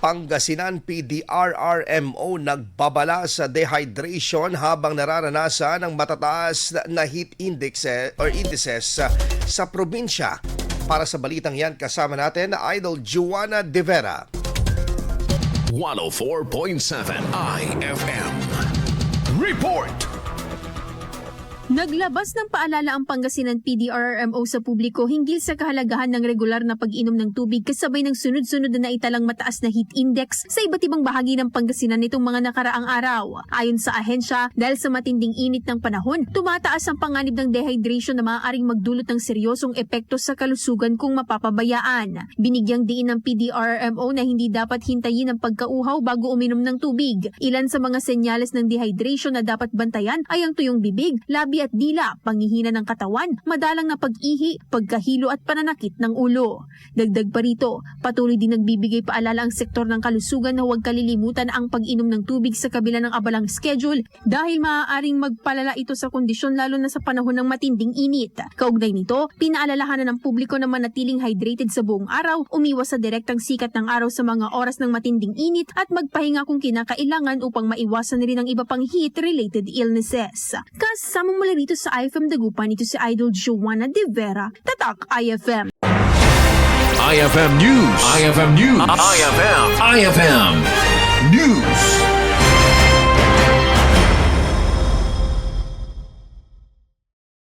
Pangasinan PDRRMO nagbabala sa dehydration habang nararanasan ng matataas na heat indices sa probinsya. Para sa balitang yan, kasama natin Idol Juana De Vera. 104.7 IFM Report. Naglabas ng paalala ang Pangasinan PDRRMO sa publiko hinggil sa kahalagahan ng regular na pag-inom ng tubig kasabay ng sunod-sunod na naitalang mataas na heat index sa iba't ibang bahagi ng Pangasinan nitong mga nakaraang araw. Ayon sa ahensya, dahil sa matinding init ng panahon, tumataas ang panganib ng dehydration na maaaring magdulot ng seryosong epekto sa kalusugan kung mapapabayaan. Binigyang diin ng PDRRMO na hindi dapat hintayin ang pagkauhaw bago uminom ng tubig. Ilan sa mga senyales ng dehydration na dapat bantayan ay ang tuyong bibig, labi at dila, panghihina ng katawan, madalang na pag-ihi, pagkahilo at pananakit ng ulo. Dagdag pa rito, patuloy din nagbibigay paalala ang sektor ng kalusugan na huwag kalilimutan ang pag-inom ng tubig sa kabila ng abalang schedule dahil maaaring magpalala ito sa kondisyon lalo na sa panahon ng matinding init. Kaugnay nito, pinaalalahanan ng publiko na manatiling hydrated sa buong araw, umiwas sa direktang sikat ng araw sa mga oras ng matinding init at magpahinga kung kinakailangan upang maiwasan rin ang iba pang heat-related illnesses. Kasama mula dito sa IFM Dagupan, ito si Idol Juana De Vera, Tatak IFM. IFM News. IFM News. IFM News.